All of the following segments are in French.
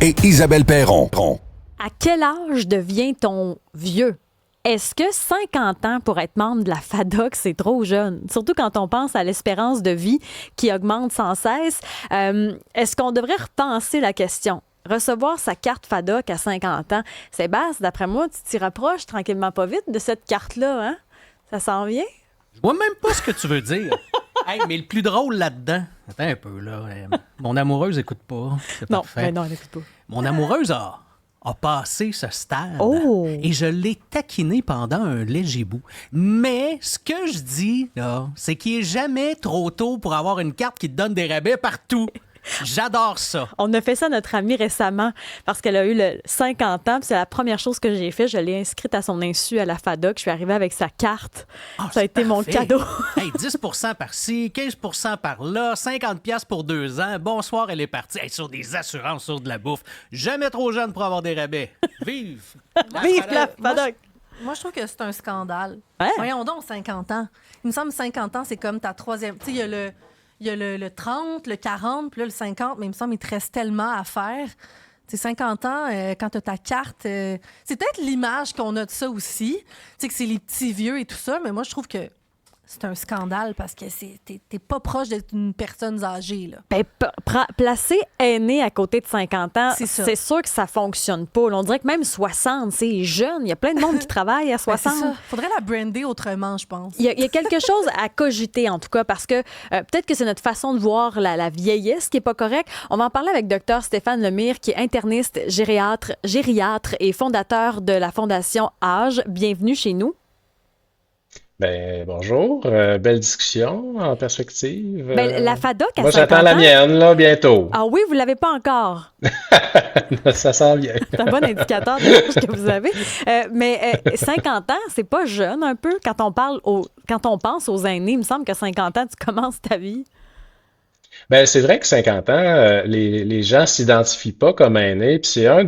et Isabelle Perron. À quel âge devient-on vieux? Est-ce que 50 ans pour être membre de la FADOC, c'est trop jeune? Surtout quand on pense à l'espérance de vie qui augmente sans cesse. Est-ce qu'on devrait repenser la question? Recevoir sa carte FADOC à 50 ans, Sébastien, d'après moi, tu t'y rapproches tranquillement pas vite de cette carte-là, hein? Ça s'en vient? Je vois même pas ce que tu veux dire. Hey, mais le plus drôle là-dedans, attends un peu, là. Mon amoureuse écoute pas. C'est Non, parfait. mais non, elle n'écoute pas. Mon amoureuse a passé ce stade. Oh! Et je l'ai taquiné pendant un léger bout. Mais ce que je dis, là, c'est qu'il est jamais trop tôt pour avoir une carte qui te donne des rabais partout. J'adore ça. On a fait ça à notre amie récemment parce qu'elle a eu le 50 ans. Puis c'est la première chose que j'ai fait. Je l'ai inscrite à son insu à la FADOC. Je suis arrivée avec sa carte. Ah, Ça a c'est été mon parfait. cadeau. Hey, 10 par-ci, 15 par-là, 50$ pour 2 ans. Bonsoir, elle est partie. Hey, sur des assurances, sur de la bouffe. Jamais trop jeune pour avoir des rabais. Vive! Vive la FADOC! Moi, je trouve que c'est un scandale. Ouais. Voyons donc, 50 ans. Il me semble que 50 ans, c'est comme ta troisième... Tu sais, il y a le 30, le 40, puis là, le 50, mais il me semble qu'il te reste tellement à faire. Tu sais, 50 ans, quand tu as ta carte, c'est peut-être l'image qu'on a de ça aussi. Tu sais, que c'est les petits vieux et tout ça, mais moi, je trouve que c'est un scandale parce que t'es pas proche d'être une personne âgée, là. Ben, placer aîné à côté de 50 ans, C'est ça. c'est sûr que ça fonctionne pas. Là, on dirait que même 60, c'est jeune. Il y a plein de monde qui travaille à Ben, c'est 60. ça. Faudrait la brander autrement, je pense. Il y a quelque chose à cogiter, en tout cas, parce que peut-être que c'est notre façon de voir la vieillesse qui n'est pas correcte. On va en parler avec Dr Stéphane Lemire, qui est interniste, gériatre et fondateur de la Fondation Âge. Bienvenue chez nous. Ben, bonjour. Belle discussion en perspective. Ben, la FADOC à Moi, 50 j'attends la ans. mienne, là, bientôt. Ah oui, vous ne l'avez pas encore. Ça sent bien. C'est un bon indicateur de ce que vous avez. Mais 50 ans, c'est pas jeune un peu quand on pense aux aînés. Il me semble que 50 ans, tu commences ta vie. Ben, c'est vrai que 50 ans, les gens s'identifient pas comme aînés, puis c'est un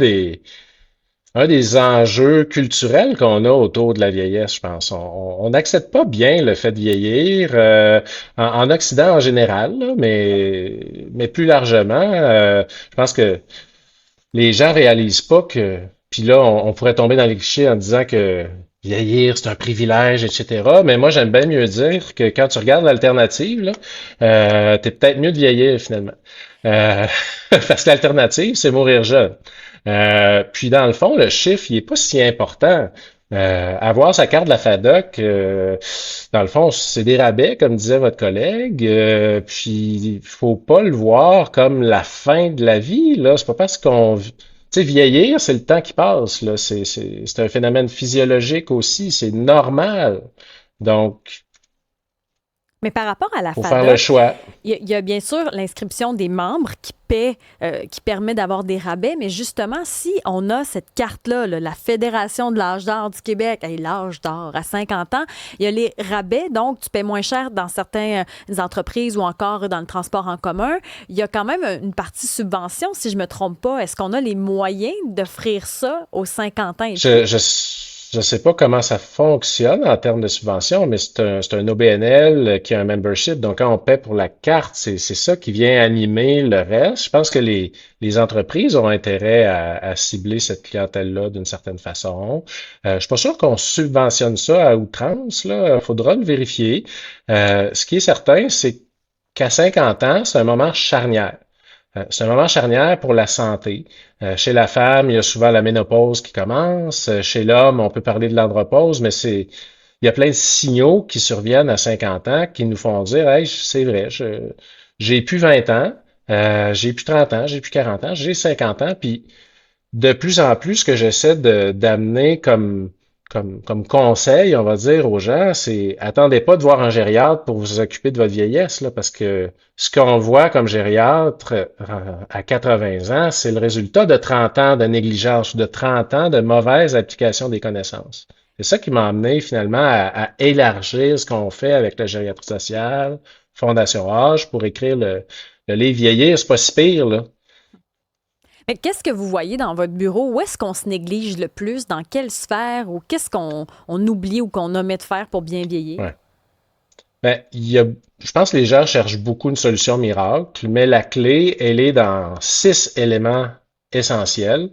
des enjeux culturels qu'on a autour de la vieillesse, je pense. On n'accepte pas bien le fait de vieillir, en Occident en général, là, mais plus largement, je pense que les gens réalisent pas que, puis là, on pourrait tomber dans les clichés en disant que vieillir, c'est un privilège, etc. Mais moi, j'aime bien mieux dire que quand tu regardes l'alternative, là, t'es peut-être mieux de vieillir finalement. Euh, parce que l'alternative, c'est mourir jeune. Puis dans le fond, le chiffre, il est pas si important. Avoir sa carte de la FADOC, dans le fond, c'est des rabais, comme disait votre collègue. Puis il faut pas le voir comme la fin de la vie. Là, c'est pas parce qu'on, tu sais, vieillir, c'est le temps qui passe. Là, c'est un phénomène physiologique aussi. C'est normal. Donc, Mais par rapport à la faut faire le FADOC, choix. il y a bien sûr l'inscription des membres qui paie, qui permet d'avoir des rabais, mais justement, si on a cette carte-là, là, la Fédération de l'âge d'or du Québec, hey, l'âge d'or à 50 ans, il y a les rabais, donc tu paies moins cher dans certaines entreprises ou encore dans le transport en commun. Il y a quand même une partie subvention, si je ne me trompe pas. Est-ce qu'on a les moyens d'offrir ça aux 50 ans et plus? Je sais pas comment ça fonctionne en termes de subvention, mais c'est un OBNL qui a un membership. Donc, quand on paie pour la carte, c'est ça qui vient animer le reste. Je pense que les entreprises ont intérêt à cibler cette clientèle-là d'une certaine façon. Je suis pas sûr qu'on subventionne ça à outrance, là. Faudra le vérifier. Ce qui est certain, c'est qu'à 50 ans, c'est un moment charnière. C'est un moment charnière pour la santé. Chez la femme, il y a souvent la ménopause qui commence. Chez l'homme, on peut parler de l'andropause, mais il y a plein de signaux qui surviennent à 50 ans qui nous font dire, hey, c'est vrai, j'ai plus 20 ans, j'ai plus 30 ans, j'ai plus 40 ans, j'ai 50 ans, puis de plus en plus, ce que j'essaie d'amener comme conseil, on va dire aux gens, c'est attendez pas de voir un gériatre pour vous occuper de votre vieillesse, là, parce que ce qu'on voit comme gériatre à 80 ans, c'est le résultat de 30 ans de négligence ou de 30 ans de mauvaise application des connaissances. C'est ça qui m'a amené finalement à élargir ce qu'on fait avec la gériatrie sociale, Fondation Âge, pour écrire le livre Vieillir, c'est pas si pire, là. Mais qu'est-ce que vous voyez dans votre bureau? Où est-ce qu'on se néglige le plus? Dans quelle sphère? Ou qu'est-ce qu'on oublie ou qu'on omet de faire pour bien vieillir? Ouais. Ben, je pense que les gens cherchent beaucoup une solution miracle, mais la clé, elle est dans 6 éléments essentiels.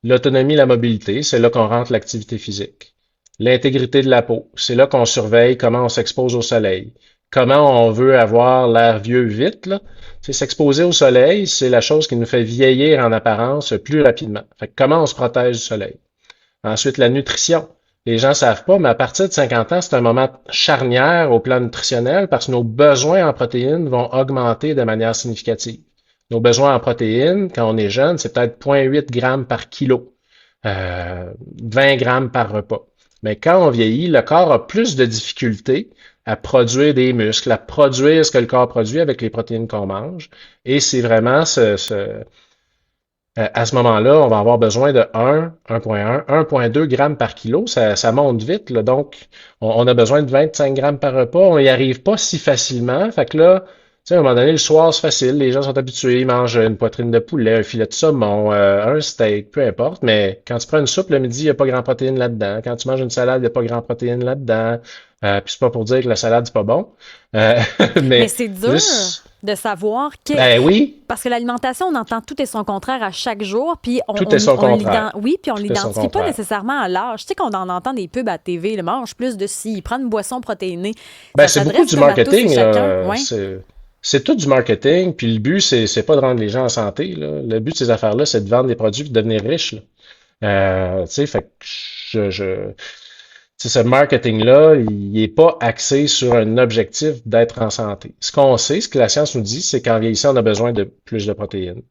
L'autonomie, la mobilité, c'est là qu'on rentre l'activité physique. L'intégrité de la peau, c'est là qu'on surveille comment on s'expose au soleil. Comment on veut avoir l'air vieux vite, là. C'est s'exposer au soleil, c'est la chose qui nous fait vieillir en apparence plus rapidement. Fait que comment on se protège du soleil? Ensuite, la nutrition. Les gens savent pas, mais à partir de 50 ans, c'est un moment charnière au plan nutritionnel parce que nos besoins en protéines vont augmenter de manière significative. Nos besoins en protéines, quand on est jeune, c'est peut-être 0,8 grammes par kilo, 20 grammes par repas. Mais quand on vieillit, le corps a plus de difficultés à produire des muscles, à produire ce que le corps produit avec les protéines qu'on mange. Et c'est vraiment à ce moment-là, on va avoir besoin de 1,1, 1,2 grammes par kilo. Ça monte vite, là. Donc, on a besoin de 25 grammes par repas. On n'y arrive pas si facilement. Fait que là, tu sais, à un moment donné, le soir, c'est facile. Les gens sont habitués. Ils mangent une poitrine de poulet, un filet de saumon, un steak, peu importe. Mais quand tu prends une soupe le midi, il n'y a pas grand protéine là-dedans. Quand tu manges une salade, il n'y a pas grand protéine là-dedans. Puis c'est pas pour dire que la salade, c'est pas bon. Euh, Mais mais c'est dur juste, de savoir que... ben oui, Parce que l'alimentation, on entend tout et son contraire à chaque jour, puis tout est son contraire. oui, puis on Tout est son l'identifie pas contraire. nécessairement à l'âge. Tu sais qu'on en entend des pubs à TV, le mange plus de ci, prend une boisson protéinée. Ben, Ça c'est beaucoup s'adresse du comme à tous et marketing, chacun. là. Ouais. C'est tout du marketing, puis le but, c'est pas de rendre les gens en santé, là. Le but de ces affaires-là, c'est de vendre des produits et de devenir riche, là. Tu sais, fait que tu sais, ce marketing-là, il n'est pas axé sur un objectif d'être en santé. Ce qu'on sait, ce que la science nous dit, c'est qu'en vieillissant, on a besoin de plus de protéines.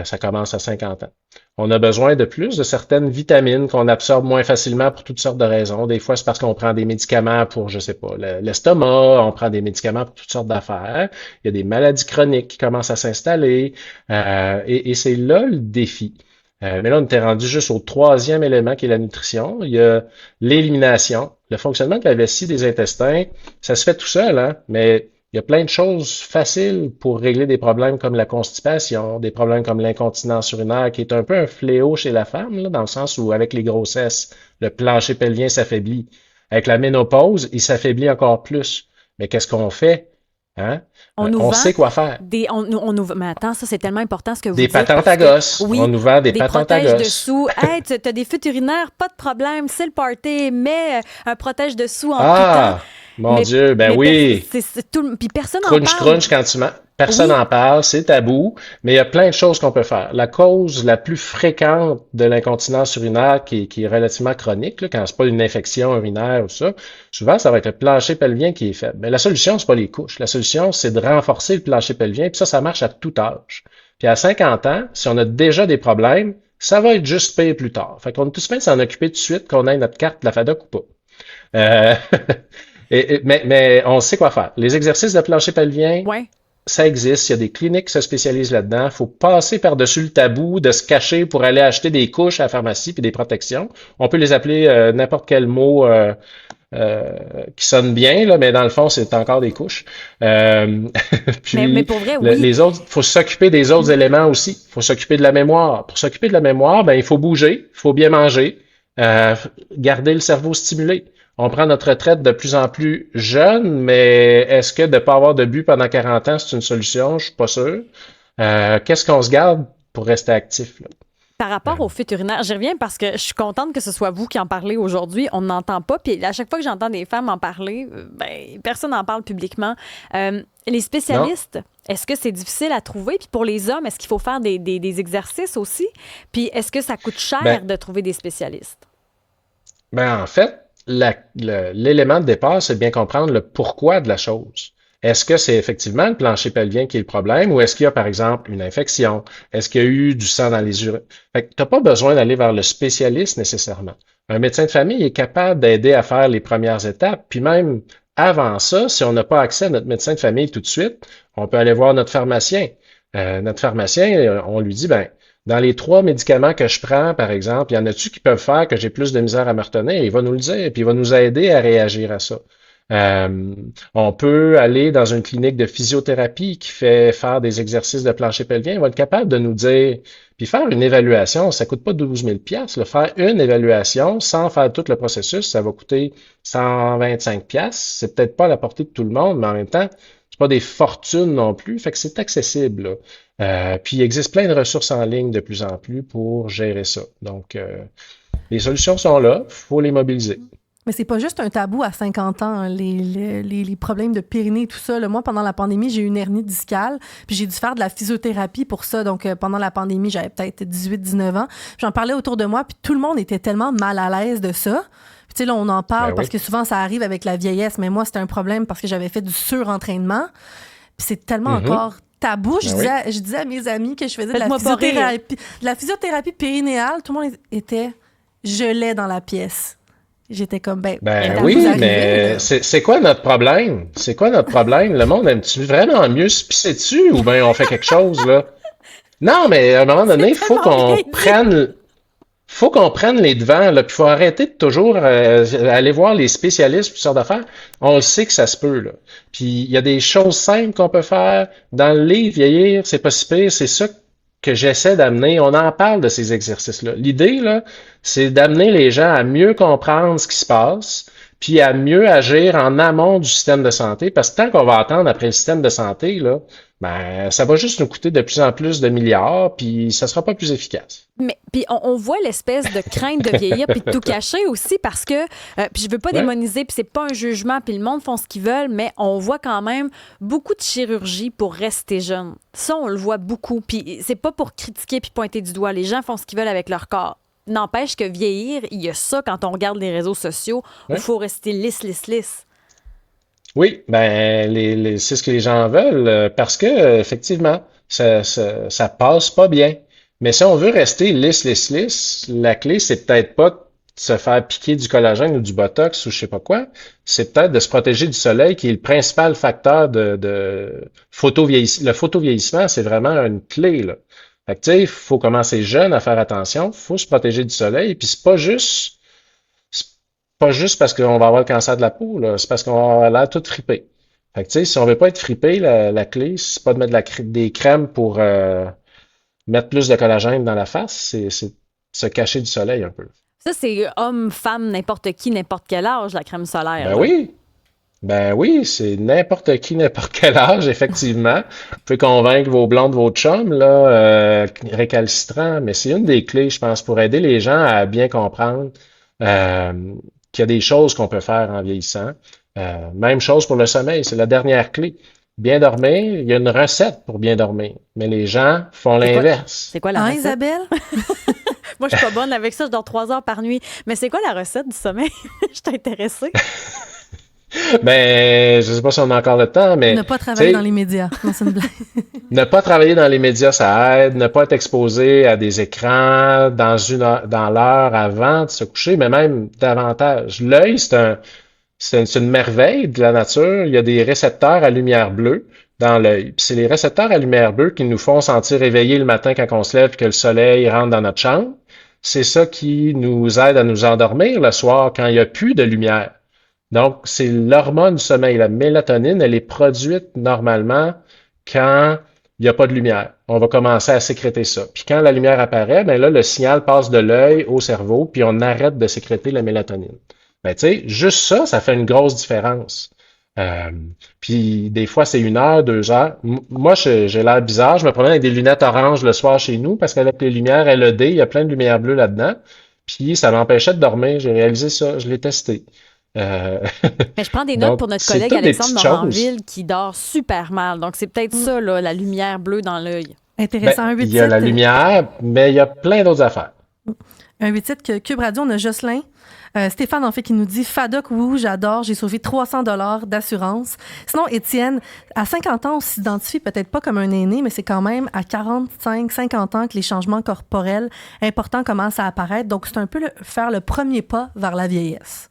Ça commence à 50 ans. On a besoin de plus de certaines vitamines qu'on absorbe moins facilement pour toutes sortes de raisons. Des fois, c'est parce qu'on prend des médicaments pour, je sais pas, l'estomac, on prend des médicaments pour toutes sortes d'affaires. Il y a des maladies chroniques qui commencent à s'installer. Et c'est là le défi. Mais là, on était rendu juste au troisième élément qui est la nutrition. Il y a l'élimination. Le fonctionnement de la vessie des intestins, ça se fait tout seul, hein, mais il y a plein de choses faciles pour régler des problèmes comme la constipation, des problèmes comme l'incontinence urinaire, qui est un peu un fléau chez la femme, là, dans le sens où avec les grossesses, le plancher pelvien s'affaiblit. Avec la ménopause, il s'affaiblit encore plus. Mais qu'est-ce qu'on fait? Hein? On nous On vend sait quoi faire. mais attends, ça, c'est tellement important ce que vous Des dites. patentes Parce à gosse. oui, On nous vend des des patentes à protèges gosse. dessous. Hey, t'as des fuites urinaires, pas de problème, c'est le party, mets un protège dessous en tout temps. Ah, mon Mais, Dieu, ben mais oui. c'est tout, puis personne n'en Crunch, parle. crunch quand tu manges. Personne Oui, n'en parle, c'est tabou, mais il y a plein de choses qu'on peut faire. La cause la plus fréquente de l'incontinence urinaire qui est relativement chronique, là, quand c'est pas une infection urinaire ou ça, souvent ça va être le plancher pelvien qui est faible. Mais la solution, c'est pas les couches. La solution, c'est de renforcer le plancher pelvien, puis ça marche à tout âge. Puis à 50 ans, si on a déjà des problèmes, ça va être juste pire plus tard. Fait qu'on est tous bien de s'en occuper tout de suite, qu'on ait notre carte de la FADOC ou pas. Euh, mais on sait quoi faire. Les exercices de plancher pelvien, ouais. ça existe, il y a des cliniques qui se spécialisent là-dedans. Il faut passer par-dessus le tabou de se cacher pour aller acheter des couches à la pharmacie puis des protections. On peut les appeler n'importe quel mot qui sonne bien, là, mais dans le fond, c'est encore des couches. Euh, Mais puis pour vrai, oui. les autres, faut s'occuper des autres éléments aussi. Il faut s'occuper de la mémoire. Pour s'occuper de la mémoire, ben, il faut bouger, il faut bien manger, euh, garder le cerveau stimulé. On prend notre retraite de plus en plus jeune, mais est-ce que de ne pas avoir de but pendant 40 ans, c'est une solution? Je suis pas sûr. Qu'est-ce qu'on se garde pour rester actif, là? Par rapport aux fuites urinaires, j'y reviens parce que je suis contente que ce soit vous qui en parlez aujourd'hui. On n'entend pas. Puis à chaque fois que j'entends des femmes en parler, ben, personne n'en parle publiquement. Les Non? spécialistes, est-ce que c'est difficile à trouver? Puis pour les hommes, est-ce qu'il faut faire des exercices aussi? Puis est-ce que ça coûte cher Ben, de trouver des spécialistes? ben, en fait, l'élément de départ, c'est de bien comprendre le pourquoi de la chose. Est-ce que c'est effectivement le plancher pelvien qui est le problème ou est-ce qu'il y a, par exemple, une infection? Est-ce qu'il y a eu du sang dans les urines? Fait que t'as pas besoin d'aller vers le spécialiste nécessairement. Un médecin de famille est capable d'aider à faire les premières étapes, puis même avant ça, si on n'a pas accès à notre médecin de famille tout de suite, on peut aller voir notre pharmacien. Notre pharmacien, on lui dit, ben, dans les 3 médicaments que je prends, par exemple, il y en a-tu qui peuvent faire que j'ai plus de misère à me retenir? Il va nous le dire, puis il va nous aider à réagir à ça. Euh, on peut aller dans une clinique de physiothérapie qui fait faire des exercices de plancher pelvien. Il va être capable de nous dire, puis faire une évaluation, ça coûte pas 12 000 piastres. Faire une évaluation sans faire tout le processus, ça va coûter 125 piastres. C'est peut-être pas à la portée de tout le monde, mais en même temps, c'est pas des fortunes non plus. Fait que c'est accessible, là. Puis il existe plein de ressources en ligne de plus en plus pour gérer ça. Donc, les solutions sont là, il faut les mobiliser. Mais c'est pas juste un tabou à 50 ans, hein, les problèmes de périnée et tout ça. Là. Moi, pendant la pandémie, j'ai eu une hernie discale, puis j'ai dû faire de la physiothérapie pour ça. Donc, pendant la pandémie, j'avais peut-être 18-19 ans. J'en parlais autour de moi, puis tout le monde était tellement mal à l'aise de ça. Puis, tu sais, là, on en parle Ben parce oui. que souvent, ça arrive avec la vieillesse, mais moi, c'était un problème parce que j'avais fait du surentraînement. Puis c'est tellement Mhm. encore tabou. Je Ben oui. disais, je disais à mes amis que je faisais Faites-moi pas rire. de la physiothérapie périnéale. Tout le monde était gelé dans la pièce. J'étais comme, ben, Ben quand vous oui, arrivez, mais c'est quoi notre problème? C'est quoi notre problème? Le monde aime-tu vraiment mieux se pisser dessus ou bien on fait quelque chose, là? Non, mais à un moment donné, tellement bien dit. faut qu'on prenne les devants, là, puis faut arrêter de toujours aller voir les spécialistes, toutes sortes d'affaires. On le sait que ça se peut, là. Puis il y a des choses simples qu'on peut faire. Dans le livre, vieillir, c'est pas si pire. C'est ça que j'essaie d'amener. On en parle de ces exercices-là. L'idée, là, c'est d'amener les gens à mieux comprendre ce qui se passe, puis à mieux agir en amont du système de santé. Parce que tant qu'on va attendre après le système de santé, là, ben, ça va juste nous coûter de plus en plus de milliards, puis ça sera pas plus efficace. Mais puis on voit l'espèce de crainte de vieillir puis de tout cacher aussi parce que puis je veux pas Ouais. démoniser puis c'est pas un jugement puis le monde font ce qu'ils veulent mais on voit quand même beaucoup de chirurgie pour rester jeune. Ça on le voit beaucoup puis c'est pas pour critiquer puis pointer du doigt. Les gens font ce qu'ils veulent avec leur corps. N'empêche que vieillir, il y a ça quand on regarde les réseaux sociaux où il Ouais. faut rester lisse. Oui, ben c'est ce que les gens veulent parce que effectivement, ça passe pas bien. Mais si on veut rester lisse, la clé, c'est peut-être pas de se faire piquer du collagène ou du botox ou je sais pas quoi. C'est peut-être de se protéger du soleil qui est le principal facteur de photovieillissement. Le photovieillissement, c'est vraiment une clé, là. Fait que tu sais, il faut commencer jeune à faire attention, faut se protéger du soleil, puis c'est pas juste parce qu'on va avoir le cancer de la peau, là, c'est parce qu'on va avoir l'air tout fripé. Fait que, tu sais, si on veut pas être fripé, la clé, c'est pas de mettre des crèmes pour mettre plus de collagène dans la face, c'est de se cacher du soleil un peu. Ça c'est homme, femme, n'importe qui, n'importe quel âge la crème solaire Ben là. oui, ben oui, c'est n'importe qui, n'importe quel âge, effectivement. Vous pouvez convaincre vos blondes, vos chums, là, récalcitrants, mais c'est une des clés, je pense, pour aider les gens à bien comprendre euh, qu'il y a des choses qu'on peut faire en vieillissant. Même chose pour le sommeil, c'est la dernière clé. Bien dormir, il y a une recette pour bien dormir, mais les gens font C'est quoi l'inverse. c'est quoi la hein, recette? Isabelle? Moi, je suis pas bonne avec ça, je dors 3 heures par nuit. Mais c'est quoi la recette du sommeil? Je t'ai intéressée. Ben, je sais pas si on a encore le temps, mais Ne pas tu travailler dans sais, les médias. Non, c'est une blague. ne pas travailler dans les médias, ça aide. Ne pas être exposé à des écrans dans l'heure avant de se coucher, mais même davantage. L'œil, c'est une merveille de la nature. Il y a des récepteurs à lumière bleue dans l'œil. Puis c'est les récepteurs à lumière bleue qui nous font sentir éveillés le matin quand on se lève et que le soleil rentre dans notre chambre. C'est ça qui nous aide à nous endormir le soir quand il n'y a plus de lumière. Donc, c'est l'hormone du sommeil. La mélatonine, elle est produite normalement quand il n'y a pas de lumière. On va commencer à sécréter ça. Puis quand la lumière apparaît, ben là, le signal passe de l'œil au cerveau, puis on arrête de sécréter la mélatonine. Ben, tu sais, juste ça, ça fait une grosse différence. Euh, Puis des fois, c'est 1 heure, 2 heures. Moi, j'ai l'air bizarre. Je me promène avec des lunettes oranges le soir chez nous parce qu'avec les lumières LED, il y a plein de lumière bleue là-dedans. Puis ça m'empêchait de dormir. J'ai réalisé ça. Je l'ai testé. Euh, Mais je prends des notes donc, pour notre c'est collègue toutes des Alexandre petites choses. Moranville qui dort super mal. Donc, c'est peut-être ça, là, la lumière bleue dans l'œil. Ben, Intéressant. il y a la lumière, mais il y a plein d'autres affaires. Un 8 que Cube Radio, on a Jocelyn. Stéphane, en fait, qui nous dit Fadoc, oui, j'adore, j'ai sauvé 300 d'assurance. Sinon, Étienne, à 50 ans, on s'identifie peut-être pas comme un aîné, mais c'est quand même à 45, 50 ans que les changements corporels importants commencent à apparaître. Donc, c'est un peu faire le premier pas vers la vieillesse.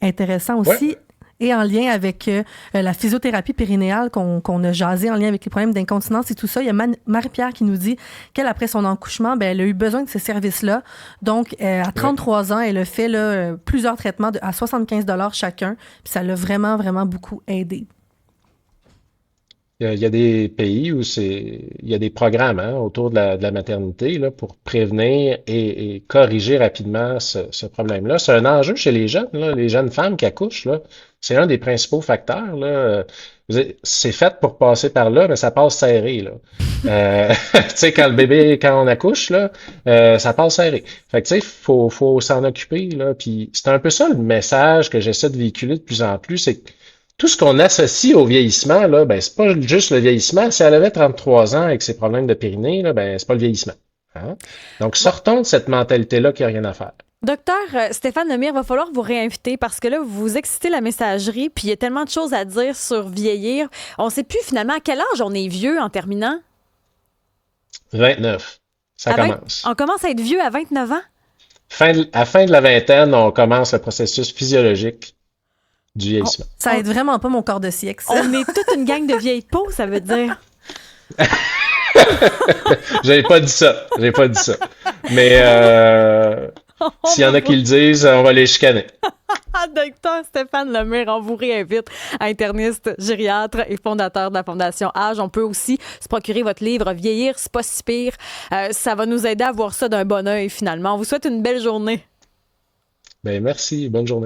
Intéressant Ouais. aussi. Et en lien avec la physiothérapie périnéale qu'on a jasé, en lien avec les problèmes d'incontinence et tout ça, il y a Marie-Pierre qui nous dit qu'elle, après son accouchement, ben, elle a eu besoin de ces services-là. Donc, à 33 ans, elle a fait là, plusieurs traitements à 75 chacun. Puis ça l'a vraiment, vraiment beaucoup aidé. Il y a des pays où il y a des programmes hein, autour de la maternité là, pour prévenir et corriger rapidement ce problème-là. C'est un enjeu chez les jeunes, là, les jeunes femmes qui accouchent, là. c'est un des principaux facteurs, là. C'est fait pour passer par là, mais ça passe serré, là. Tu sais, quand on accouche, là, ça passe serré. Fait que, tu sais, faut s'en occuper, là. Puis c'est un peu ça le message que j'essaie de véhiculer de plus en plus, c'est que tout ce qu'on associe au vieillissement, là, ben, c'est pas juste le vieillissement. Si elle avait 33 ans avec ses problèmes de périnée, là, ben, c'est pas le vieillissement. Hein? Donc, sortons de cette mentalité-là qui a rien à faire. Docteur Stéphane Lemire, va falloir vous réinviter parce que là, vous excitez la messagerie, puis il y a tellement de choses à dire sur vieillir. On ne sait plus finalement à quel âge on est vieux en terminant. 29, ça commence. On commence à être vieux à 29 ans? À la fin de la vingtaine, on commence le processus physiologique du vieillissement. Ça aide vraiment pas mon corps de siècle, ça. On est toute une gang de vieilles peaux, ça veut dire. J'avais pas dit ça. J'ai pas dit ça. Mais s'il y en a qui le disent, on va les chicaner. Docteur Stéphane Lemire, on vous réinvite, interniste, gériatre et fondateur de la Fondation Âge. On peut aussi se procurer votre livre « Vieillir, c'est pas si pire ». Ça va nous aider à voir ça d'un bon œil, finalement. On vous souhaite une belle journée. Ben merci. Bonne journée.